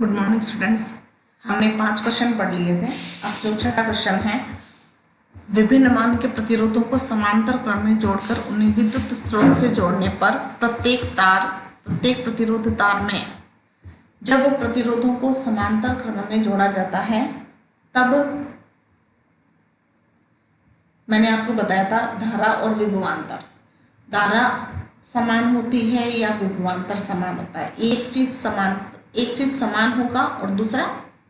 Good morning students. हमने 5 question पढ़ लिए थे। अब जो छठा क्वेश्चन है, विभिन्न मान के प्रतिरोधों को समांतर क्रम में जोड़कर उन्हें विद्युत स्रोत से जोड़ने पर प्रत्येक प्रतिरोध तार में जब प्रतिरोधों को समांतर क्रम में जोड़ा जाता है तब मैंने आपको बताया था धारा और विभवांतर। धारा समान होती है या विभवांतर समान होता है। एक चीज समान होगा और दूसरा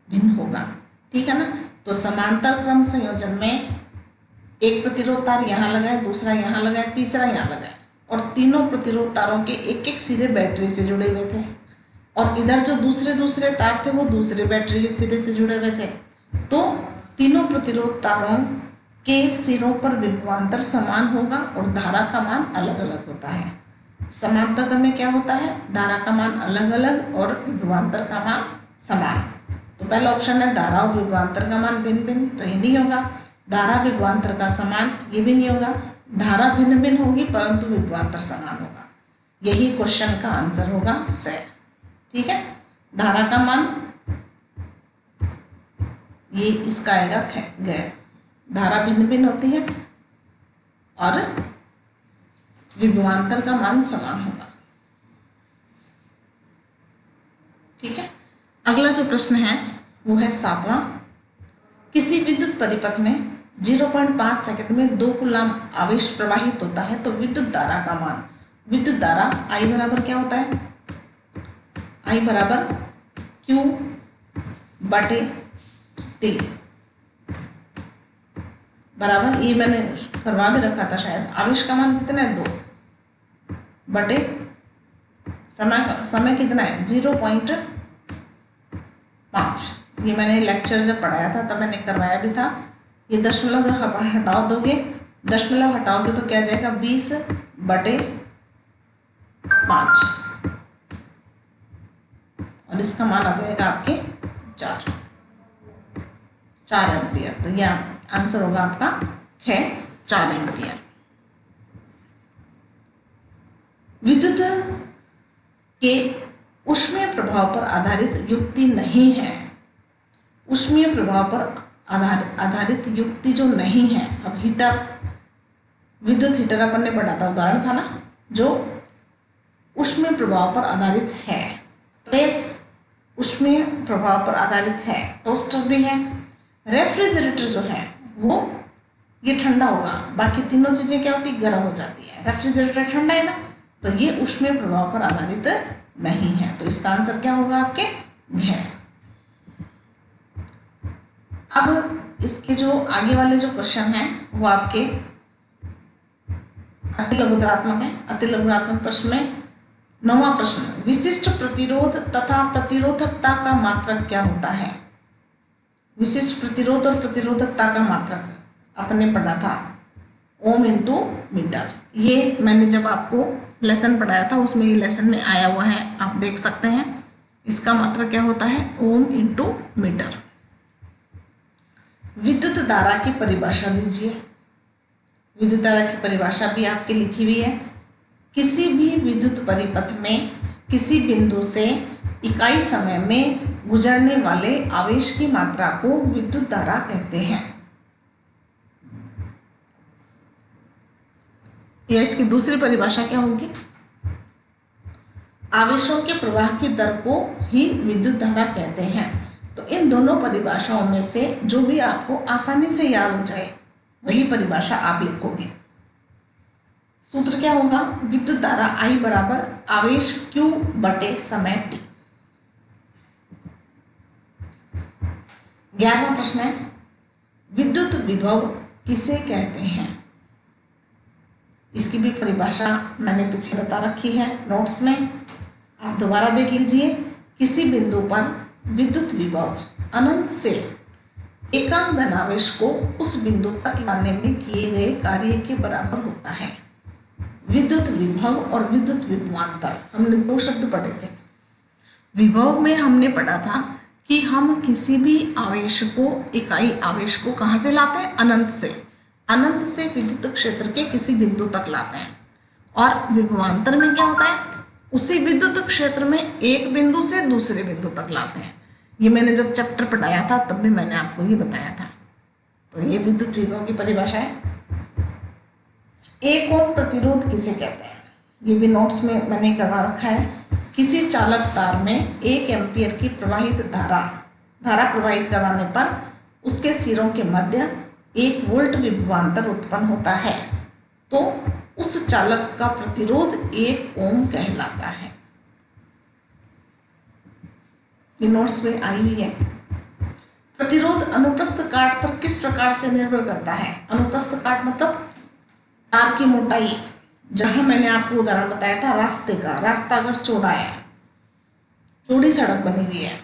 भिन्न होगा, ठीक है ना। तो समांतर क्रम संयोजन में एक प्रतिरोध तार यहाँ लगाए, दूसरा यहाँ लगाए, तीसरा यहाँ लगाए और तीनों प्रतिरोध तारों के एक एक सिरे बैटरी से जुड़े हुए थे और इधर जो दूसरे तार थे वो दूसरे बैटरी के सिरे से जुड़े हुए थे। तो तीनों प्रतिरोध तारों के सिरों पर विभवांतर समान होगा और धारा का मान अलग अलग होता है। समांतर क्रम में क्या होता है, धारा का मान अलग अलग और विभवांतर का मान समान। तो पहला ऑप्शन है धारा और विभवांतर का मान भिन्न भिन्न, तो ये नहीं होगा। धारा विभवांतर का समान, ये भी नहीं होगा। धारा भिन्न भिन्न होगी परंतु विभवांतर समान होगा। यही क्वेश्चन का आंसर होगा से, ठीक है। धारा का मान ये इसका आएगा गैर। धारा भिन्न भिन्न होती है और विभवांतर का मान समान होगा, ठीक है। अगला जो प्रश्न है वो है 7वां। किसी विद्युत परिपथ में 0.5 सेकंड में 2 कूलाम आवेश प्रवाहित होता है तो विद्युत धारा का मान, विद्युत धारा I बराबर क्या होता है, I बराबर Q बटे T बराबर, ये मैंने करवा भी रखा था शायद। आवेश का मान कितना है 2 बटे समय कितना है 0.5। ये मैंने लेक्चर जब पढ़ाया था तब मैंने करवाया भी था। ये दशमलव जो हटाओ दोगे, दशमलव हटाओगे तो क्या जाएगा 20 बटे 5 और इसका मान आ जाएगा आपके 4 एम्पियर। तो यह आंसर होगा आपका है 4 एम्पियर। विद्युत के ऊष्मीय प्रभाव पर आधारित युक्ति नहीं है। ऊष्मीय प्रभाव पर आधारित युक्ति जो नहीं है, अब हीटर, विद्युत हीटर अपन ने पढ़ा था, उदाहरण था ना, जो ऊष्मीय प्रभाव पर आधारित है। प्रेस ऊष्मीय प्रभाव पर आधारित है, टोस्टर भी है। रेफ्रिजरेटर जो है वो ये ठंडा होगा, बाकी तीनों चीजें क्या होती, गर्म हो जाती है। रेफ्रिजरेटर ठंडा है ना, तो ये ऊष्मीय प्रभाव पर आधारित नहीं है। तो इसका आंसर क्या होगा आपके है। अब इसके जो आगे वाले जो क्वेश्चन हैं वो आपके अति लघुत्तरात्मक है। अति लघुत्तरात्मक प्रश्न में 9वां प्रश्न, विशिष्ट प्रतिरोध तथा प्रतिरोधकता का मात्रक क्या होता है। विशिष्ट प्रतिरोध और प्रतिरोधकता का मात्रक आपने पढ़ा था ओम इंटू मीटर। ये मैंने जब आपको लेसन पढ़ाया था उसमें ये लेसन में आया हुआ है, आप देख सकते हैं। इसका मात्रक क्या होता है, ओम इंटू मीटर। विद्युत धारा की परिभाषा दीजिए। विद्युत धारा की परिभाषा भी आपके लिखी हुई है। किसी भी विद्युत परिपथ में किसी बिंदु से इकाई समय में गुजरने वाले आवेश की मात्रा को विद्युत धारा कहते हैं। यह इसकी दूसरी परिभाषा क्या होगी, आवेशों के प्रवाह की दर को ही विद्युत धारा कहते हैं। तो इन दोनों परिभाषाओं में से जो भी आपको आसानी से याद हो जाए वही परिभाषा आप लिखोगे। सूत्र क्या होगा, विद्युत धारा I बराबर आवेश Q बटे समय T। 11वां प्रश्न है, विद्युत विभव किसे कहते हैं। इसकी भी परिभाषा मैंने पीछे बता रखी है नोट्स में, आप दोबारा देख लीजिए। किसी बिंदु पर विद्युत विभव अनंत से एकांक धनावेश को उस बिंदु तक लाने में किए गए कार्य के बराबर होता है। विद्युत विभव और विद्युत विभवांतर हमने 2 शब्द पढ़े थे। विभव में हमने पढ़ा था कि हम किसी भी आवेश को, इकाई आवेश को कहाँ से लाते हैं, अनंत से विद्युत क्षेत्र के किसी बिंदु तक लाते हैं। और विभवांतर में क्या होता है, उसी विद्युत क्षेत्र में एक बिंदु से दूसरे बिंदु तक लाते हैं। ये मैंने जब चैप्टर पढ़ाया था तब भी मैंने आपको ये बताया था। तो ये विद्युत विभव की परिभाषा है। एक ओम प्रतिरोध किसे कहते हैं, ये भी नोट्स में मैंने करवा रखा है। किसी चालक तार में 1 एम्पीयर की प्रवाहित धारा प्रवाहित कराने पर उसके सिरों के मध्य 1 वोल्ट विभवांतर उत्पन्न होता है, तो उस चालक का प्रतिरोध 1 ओम कहलाता है। ये नोट्स में आई हुई है। प्रतिरोध अनुप्रस्थ काट पर किस प्रकार से निर्भर करता है। अनुप्रस्थ काट मतलब तार की मोटाई। जहां मैंने आपको उदाहरण बताया था रास्ते का, रास्ता अगर चौड़ा है, चौड़ी सड़क बनी हुई है,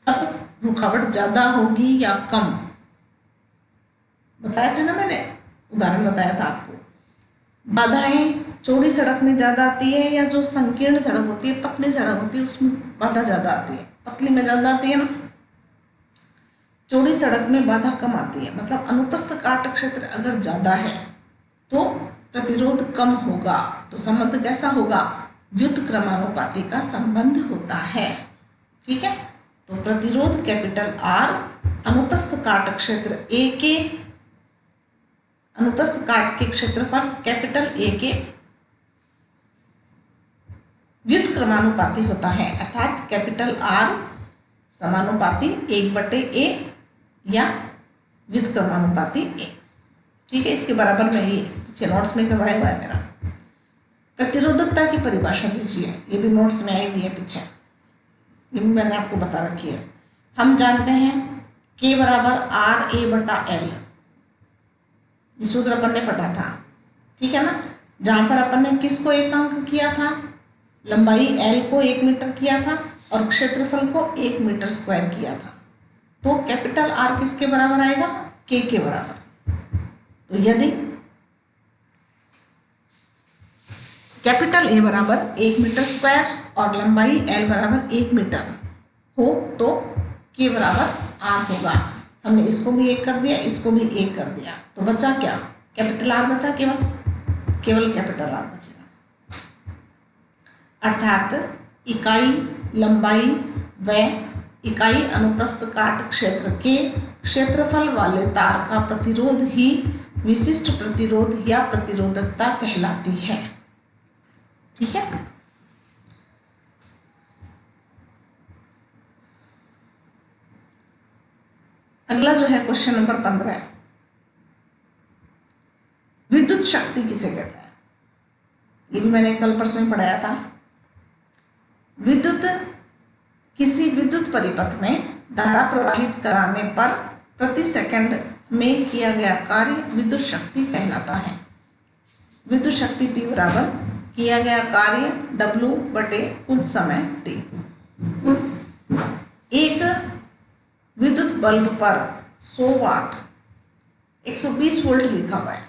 अब रुकावट ज्यादा होगी या कम, बताया था ना मैंने, उदाहरण बताया था आपको। बाधाएं चौड़ी सड़क में ज्यादा आती है या जो संकीर्ण सड़क होती है, पतली सड़क होती है, उसमें बाधा ज्यादा आती है। पतली में ज्यादा आती है ना, चौड़ी सड़क में बाधा कम आती है। मतलब अनुप्रस्थ काट क्षेत्र अगर ज्यादा है तो प्रतिरोध कम होगा। तो संबंध कैसा होगा, व्युत्क्रमानुपाती का संबंध होता है। ठीक है, तो प्रतिरोध कैपिटल आर अनुप्रस्थ काट क्षेत्र ए के, अनुप्रस्थ काट के क्षेत्रफल कैपिटल ए के व्युत्क्रमानुपाती होता है। अर्थात कैपिटल आर समानुपाती 1/a या व्युत्क्रमानुपाती ए। ठीक है, इसके बराबर में ये पीछे नोट्स में करवाया हुआ है मेरा। प्रतिरोधकता की परिभाषा दीजिए, ये भी नोट्स में आई हुई है पीछे, ये भी मैंने आपको बता रखी है। हम जानते हैं K बराबर RA/L, ये सूत्र अपन ने पढ़ा था। ठीक है ना, जहां पर अपन ने किसको एकांक किया था, लंबाई L को 1 मीटर किया था और क्षेत्रफल को 1 मीटर स्क्वायर किया था। तो कैपिटल R किसके बराबर आएगा, K के बराबर। तो यदि कैपिटल A बराबर 1 मीटर स्क्वायर और लंबाई L बराबर 1 मीटर हो तो K बराबर R होगा। हमने इसको भी 1 कर दिया, इसको भी 1 कर दिया, तो बचा क्या, कैपिटल R बचा, केवल कैपिटल R बचेगा। अर्थात इकाई लंबाई व इकाई अनुप्रस्थ काट क्षेत्र के क्षेत्रफल वाले तार का प्रतिरोध ही विशिष्ट प्रतिरोध या प्रतिरोधकता कहलाती है। ठीक है, अगला जो है क्वेश्चन नंबर 15, विद्युत शक्ति किसे कहते हैं। ये भी मैंने कल परसों ही पढ़ाया था। विद्युत किसी विद्युत परिपथ में धारा प्रवाहित कराने पर प्रति सेकंड में किया गया कार्य विद्युत शक्ति कहलाता है। विद्युत शक्ति P बराबर किया गया कार्य W बटे कुल समय T। एक विद्युत बल्ब पर 100 वाट 120 वोल्ट लिखा हुआ है।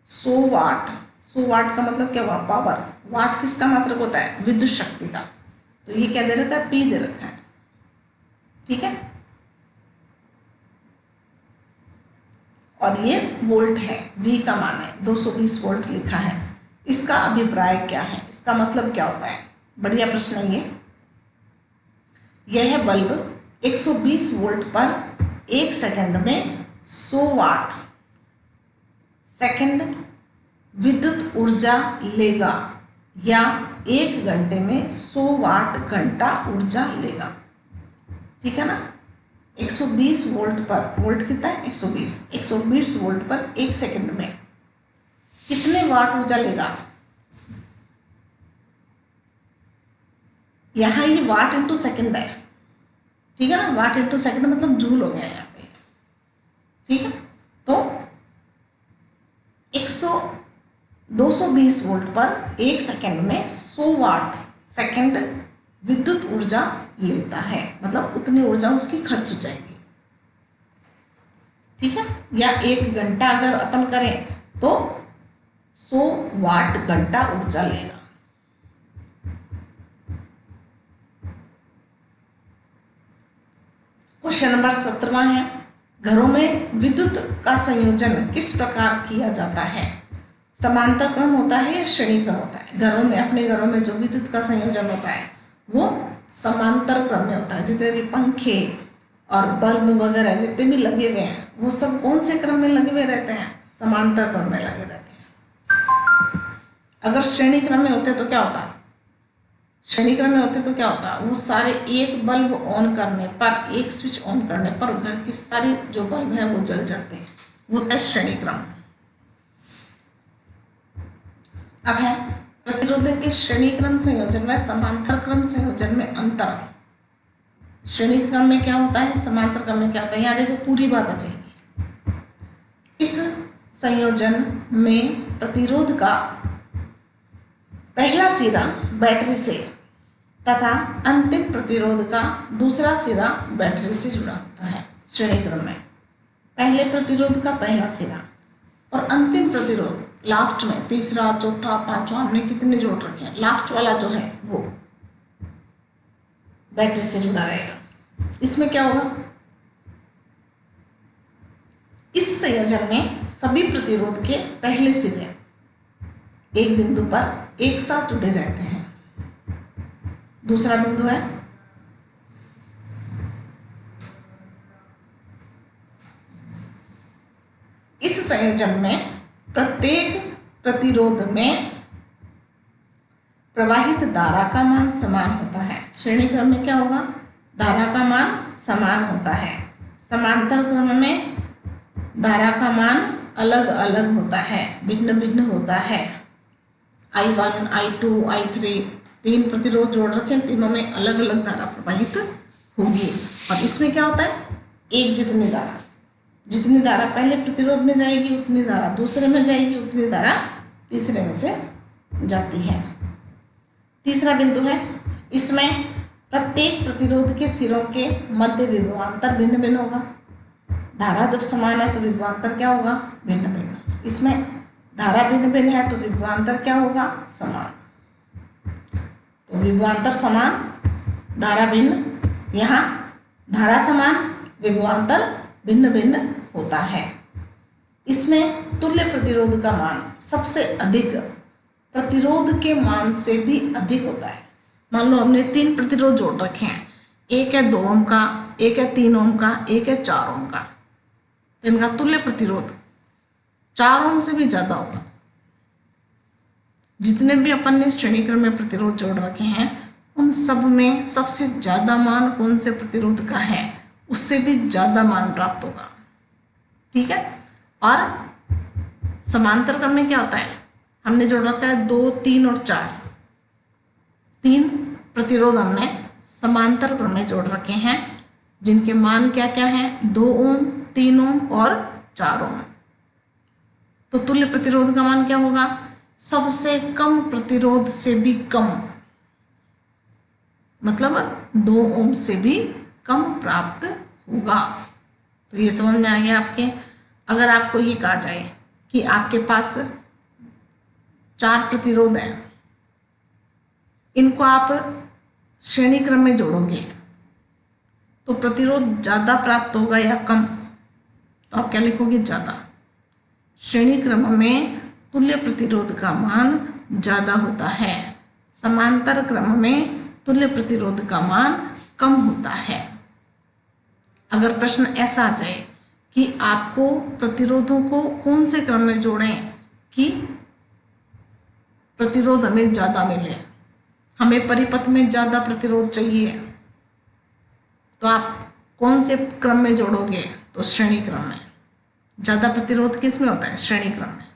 100 वाट का मतलब क्या हुआ, पावर। वाट किसका मात्रक होता है, विद्युत शक्ति का। तो ये क्या दे रखा है, P दे रखा है। ठीक है, और ये वोल्ट है, V का मान है, 220 वोल्ट लिखा है। इसका अभिप्राय क्या है, इसका मतलब क्या होता है, बढ़िया प्रश्न है ये। यह बल्ब 120 वोल्ट पर 1 सेकंड में 100 वाट सेकंड विद्युत ऊर्जा लेगा या 1 घंटे में 100 वाट घंटा ऊर्जा लेगा। ठीक है ना, 120 वोल्ट पर, वोल्ट कितना है 120 वोल्ट पर 1 सेकंड में कितने वाट ऊर्जा लेगा। यहां ये वाट इंटू सेकंड है। ठीक है ना, वाट इंटू सेकंड मतलब जूल हो गया यहाँ पे। ठीक है, तो 220 वोल्ट पर 1 सेकंड में 100 वाट सेकंड विद्युत ऊर्जा लेता है, मतलब उतनी ऊर्जा उसकी खर्च हो जाएगी। ठीक है, या 1 घंटा अगर अपन करें तो 100 वाट घंटा ऊर्जा लेगा। क्वेश्चन नंबर 17 है, घरों में विद्युत का संयोजन किस प्रकार किया जाता है। समांतर क्रम होता है या श्रेणी क्रम होता है। घरों में, अपने घरों में जो विद्युत का संयोजन होता है वो समांतर क्रम में होता है। जितने भी पंखे और बल्ब वगैरह जितने भी लगे हुए हैं वो सब कौन से क्रम में लगे हुए रहते हैं? समांतर क्रम में लगे रहते हैं। अगर श्रेणी क्रम में होते तो क्या होता? श्रेणी क्रम में होते तो क्या होता? वो सारे एक बल्ब ऑन करने पर, एक स्विच ऑन करने पर घर की सारी जो बल्ब है वो जल जाते हैं। वो है श्रेणी क्रम। अब है प्रतिरोध के श्रेणी क्रम संयोजन व समांतर क्रम संयोजन में अंतर। श्रेणी क्रम में क्या होता है, समांतर क्रम में क्या होता है, यहाँ देखो पूरी बात आ जाएगी। इस संयोजन में प्रतिरोध का पहला सिरा बैटरी से तथा अंतिम प्रतिरोध का दूसरा सिरा बैटरी से जुड़ा होता है। श्रेणी क्रम में पहले प्रतिरोध का पहला सिरा और अंतिम प्रतिरोध लास्ट में, तीसरा, चौथा, पांचवा, हमने कितने जोड़ रखे हैं, लास्ट वाला जो है वो बैटरी से जुड़ा रहेगा। इसमें क्या होगा, इस संयोजन में सभी प्रतिरोध के पहले सिरे एक बिंदु पर एक साथ जुड़े रहते हैं। दूसरा बिंदु है इस संयोजन में प्रत्येक प्रतिरोध में प्रवाहित धारा का मान समान होता है। श्रेणी क्रम में क्या होगा, धारा का मान समान होता है। समांतर क्रम में धारा का मान अलग अलग होता है, भिन्न भिन्न होता है। I1, I2, I3 तीन प्रतिरोध जोड़ रखे, तीनों में अलग अलग धारा प्रवाहित होगी। और इसमें क्या होता है, एक जितनी धारा, जितनी धारा पहले प्रतिरोध में जाएगी उतनी धारा दूसरे में जाएगी, उतनी धारा तीसरे में से जाती है। तीसरा बिंदु है, इसमें प्रत्येक प्रतिरोध के सिरों के मध्य विभवांतर भिन्न भिन्न होगा। धारा जब समान है तो विभवांतर क्या होगा, भिन्न भिन्न। इसमें धारा भिन्न भिन्न है तो विभवांतर क्या होगा, समान। तो विभवांतर समान, धारा भिन्न। यहाँ धारा समान, विभवांतर भिन्न भिन्न होता है। इसमें तुल्य प्रतिरोध का मान सबसे अधिक प्रतिरोध के मान से भी अधिक होता है। मान लो हमने तीन प्रतिरोध जोड़ रखे हैं, एक है 2 ओम का, एक है 3 ओम का, एक है 4 ओम का। इनका तुल्य प्रतिरोध 4 ओम से भी ज्यादा होगा। जितने भी अपन ने श्रेणी क्रम में प्रतिरोध जोड़ रखे हैं उन सब में सबसे ज्यादा मान कौन से प्रतिरोध का है, उससे भी ज्यादा मान प्राप्त होगा। ठीक है। और समांतर क्रम में क्या होता है, हमने जोड़ रखा है 2, 3 और 4। 3 प्रतिरोध हमने समांतर क्रम में जोड़ रखे हैं, जिनके मान क्या क्या हैं, 2 ओम, 3 ओम और 4 ओम। तो तुल्य प्रतिरोध का मान क्या होगा, सबसे कम प्रतिरोध से भी कम, मतलब 2 ओम से भी कम प्राप्त होगा। तो ये समझ में आ गया आपके। अगर आपको ये कहा जाए कि आपके पास 4 प्रतिरोध हैं, इनको आप श्रेणी क्रम में जोड़ोगे तो प्रतिरोध ज़्यादा प्राप्त होगा या कम, तो आप क्या लिखोगे, ज़्यादा। श्रेणी क्रम में तुल्य प्रतिरोध का मान ज़्यादा होता है, समांतर क्रम में तुल्य प्रतिरोध का मान कम होता है। अगर प्रश्न ऐसा आ जाए कि आपको प्रतिरोधों को कौन से क्रम में जोड़ें कि प्रतिरोध हमें ज़्यादा मिले, हमें परिपथ में ज़्यादा प्रतिरोध चाहिए, तो आप कौन से क्रम में जोड़ोगे, तो श्रेणी क्रम में। ज़्यादा प्रतिरोध किस में होता है, श्रेणी क्रम में।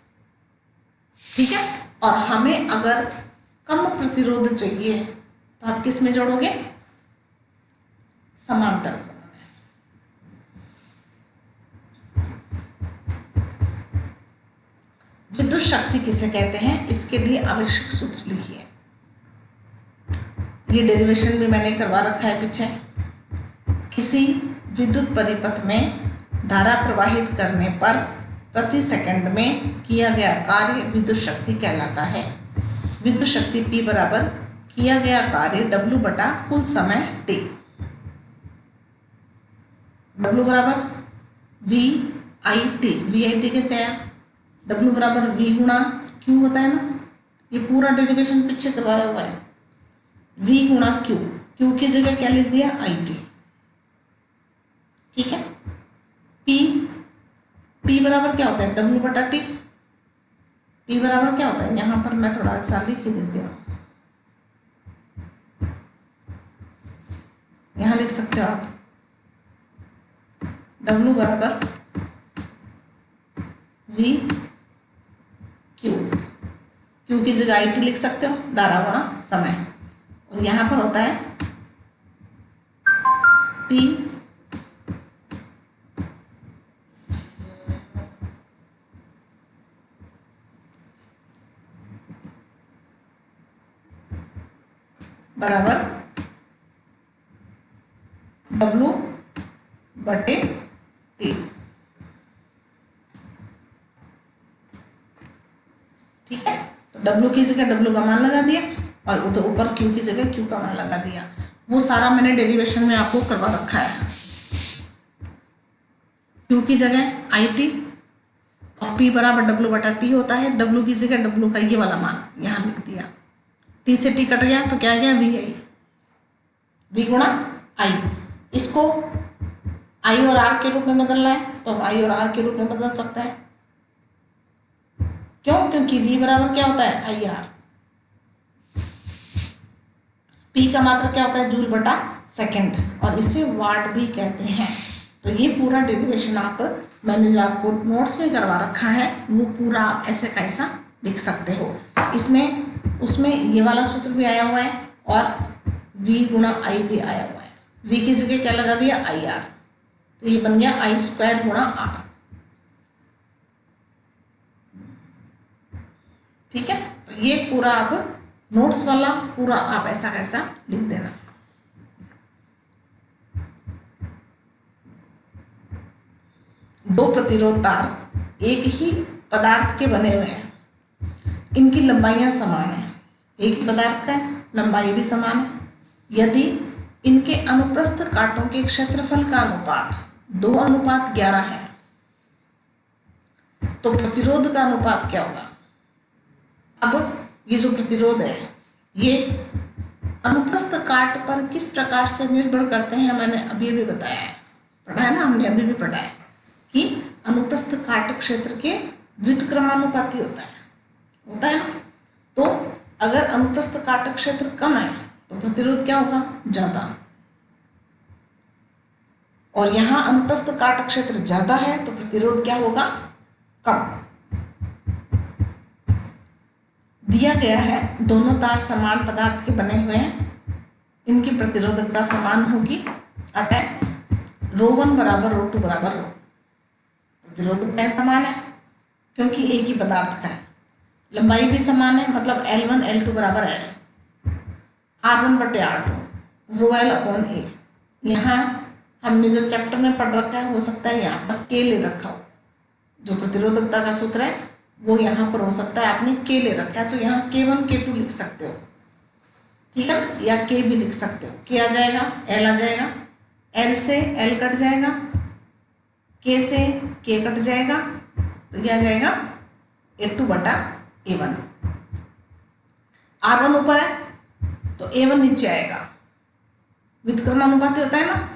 ठीक है। और हमें अगर कम प्रतिरोध चाहिए तो आप किस में जोड़ोगे, समांतर क्रम में। विद्युत शक्ति किसे कहते हैं, इसके लिए आवश्यक सूत्र लिखिए। ये डेरिवेशन भी मैंने करवा रखा है पीछे। किसी विद्युत परिपथ में धारा प्रवाहित करने पर प्रति सेकंड में किया गया कार्य विद्युत शक्ति कहलाता है। विद्युत शक्ति P बराबर किया गया कार्य W बटा कुल समय T। W बराबर VIT, VIT कैसे आया, W बराबर V गुणा Q होता है ना, ये पूरा डेरिवेशन पीछे करवाया हुआ है। V गुणा Q, क्यू की जगह क्या लिख दिया, आई टी। ठीक है। पी, पी बराबर क्या होता है, डब्ल्यू बटा टी। पी बराबर क्या होता है, यहां पर मैं थोड़ा सा लिख ही देती हूँ, यहां लिख सकते हो आप, डब्ल्यू बराबर वी क्यू। क्यू की जगह आई टी लिख सकते हो, धारा गुणा समय। और यहां पर होता है पी बराबर डब्ल्यू बटे टी। ठीक है। तो डब्ल्यू की जगह डब्ल्यू का मान लगा दिया और उधर ऊपर क्यू की जगह क्यू का मान लगा दिया। वो सारा मैंने डेरिवेशन में आपको करवा रखा है। क्यू की जगह आई टी और पी बराबर डब्ल्यू बटा टी होता है। डब्ल्यू की जगह डब्ल्यू का ये वाला मान यहाँ लिख दिया। टी से टी कट गया तो क्या गया, वी आई, वी गुणा आई। इसको आई और आर के रूप में बदलना है तो हम आई और आर के रूप में बदल सकते हैं। क्यों, क्योंकि वी बराबर क्या होता है, आई आर। पी का मात्रा क्या होता है, जूल बटा सेकेंड, और इसे वाट भी कहते हैं। तो ये पूरा डेरिवेशन आप, मैंने जो आपको नोट्स में करवा रखा है वो पूरा आप ऐसे का ऐसा लिख सकते हो। इसमें उसमें ये वाला सूत्र भी आया हुआ है और v गुणा आई भी आया हुआ है। v की जगह क्या लगा दिया, आई आर, तो ये बन गया आई स्क्वायर गुणा आर। ठीक है। तो ये पूरा आप नोट्स वाला पूरा आप ऐसा कैसा लिख देना। दो प्रतिरोध तार एक ही पदार्थ के बने हुए हैं, इनकी लंबाइयां समान है, एक ही पदार्थ का लंबाई भी समान है। यदि इनके अनुप्रस्थ कांटों के क्षेत्रफल का अनुपात 2:11 है तो प्रतिरोध का अनुपात क्या होगा। अब ये जो प्रतिरोध है ये अनुप्रस्थ काट पर किस प्रकार से निर्भर करते हैं, मैंने अभी भी बताया है, पढ़ा है ना, हमने अभी भी पढ़ा है कि अनुप्रस्थ काट क्षेत्र के व्युत्क्रमानुपाती होता है ना। तो अगर अनुप्रस्थ काट क्षेत्र कम है तो प्रतिरोध क्या होगा, ज्यादा, और यहां अनुप्रस्थ काट क्षेत्र ज्यादा है तो प्रतिरोध क्या होगा, कम। दिया गया है दोनों तार समान पदार्थ के बने हुए हैं, इनकी प्रतिरोधकता समान होगी, अतः ρ1 बराबर ρ2 बराबर ρ। प्रतिरोधकता समान है क्योंकि एक ही पदार्थ का है, लंबाई भी समान है, मतलब L1 L2 बराबर L, R1 बटे R2 ρ L अपॉन A। यहाँ हमने जो चैप्टर में पढ़ रखा है हो सकता है यहाँ पर K ले रखा हो, जो प्रतिरोधकता का सूत्र है वो यहाँ पर हो सकता है आपने K ले रखा है, तो यहाँ K1 K2 लिख सकते हो, ठीक है, या K भी लिख सकते हो। K आ जाएगा, L आ जाएगा, L से L कट जाएगा, K से K कट जाएगा, तो क्या आ जाएगा A2 बटा A1। R1 ऊपर है तो A1 नीचे आएगा, व्युत्क्रमानुपाती होता है ना,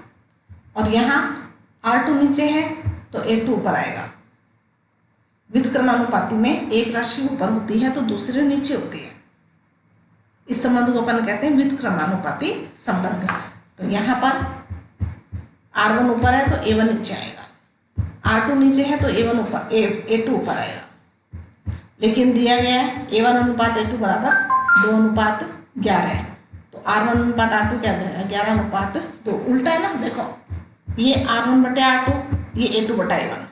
और यहाँ R2 नीचे है तो A2 ऊपर आएगा। व्युत्क्रमानुपाती में एक राशि ऊपर होती है तो दूसरी नीचे होती है, इस संबंध को अपन कहते हैं व्युत्क्रमानुपाती संबंध। तो यहाँ पर R1 ऊपर है तो A1 नीचे आएगा, R2 नीचे है तो A1 ऊपर A2 ऊपर आएगा। लेकिन दिया गया है A1 अनुपात A2 बराबर 2:11 है, तो R1 अनुपात R2 क्या देगा, 11:2। उल्टा है ना, देखो ये R1 बटे R2, ये A2 बटा A1,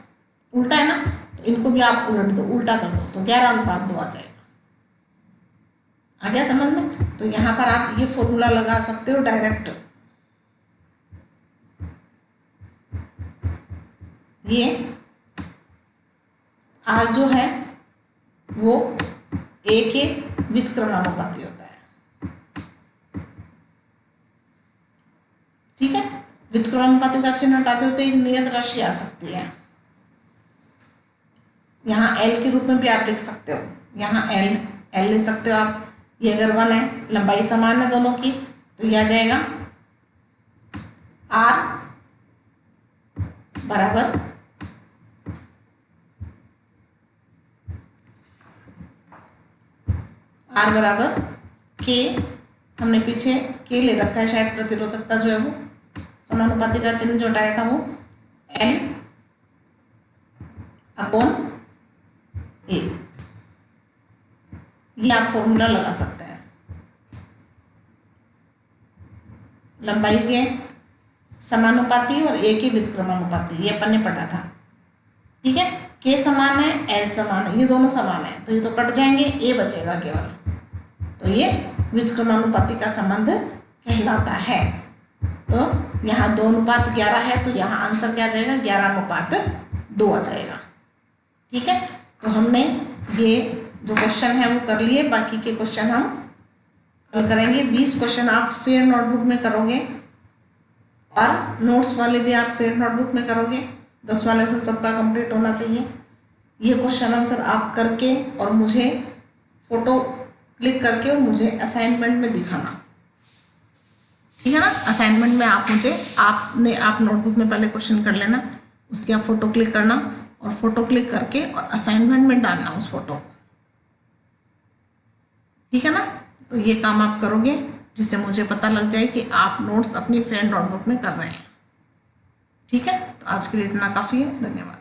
उल्टा है ना, तो इनको भी आप उलट दो, उल्टा कर दो तो 11:2 आ जाएगा। आ गया समझ में। तो यहाँ पर आप ये फॉर्मूला लगा सकते हो डायरेक्ट, ये R जो है वो A के व्युत्क्रमानुपाती होता है, ठीक है। व्युत्क्रमानुपाती का चिन्ह हटाते होते एक नियत राशि आ सकती है, यहाँ L के रूप में भी आप लिख सकते हो, यहाँ L ले सकते हो आप। ये अगर 1 है, लंबाई समान है दोनों की, तो यह आ जाएगा आर बराबर के, हमने पीछे के ले रखा है, शायद प्रतिरोधकता जो है वो समानुपाती का चिन्ह जो हटाया था वो N अपॉन A, ये आप फॉर्मूला लगा सकते हैं। लंबाई के समानुपाती और A के व्युत्क्रमानुपाती, ये अपन ने पढ़ा था। ठीक है, K समान है, L समान है, ये दोनों समान है, तो ये तो कट जाएंगे, A बचेगा केवल, तो ये व्युत्क्रमानुपाती का संबंध कहलाता है। तो यहाँ 2:11 है, तो यहाँ आंसर क्या आ जाएगा, 11:2 आ जाएगा। ठीक है, तो हमने ये जो क्वेश्चन है वो कर लिए, बाकी के क्वेश्चन हम कल करेंगे। 20 क्वेश्चन आप फिर नोटबुक में करोगे और नोट्स वाले भी आप फिर नोटबुक में करोगे। 10 वाले से सबका कंप्लीट होना चाहिए। ये क्वेश्चन आंसर आप करके और मुझे फोटो क्लिक करके और मुझे असाइनमेंट में दिखाना, ठीक है ना। असाइनमेंट में आप नोटबुक में पहले क्वेश्चन कर लेना, उसकी आप फोटो क्लिक करना और फोटो क्लिक करके और असाइनमेंट में डालना उस फोटो को, ठीक है ना। तो ये काम आप करोगे जिससे मुझे पता लग जाए कि आप नोट्स अपनी फ्रेंड नोटबुक में कर रहे हैं। ठीक है, तो आज के लिए इतना काफ़ी है। धन्यवाद।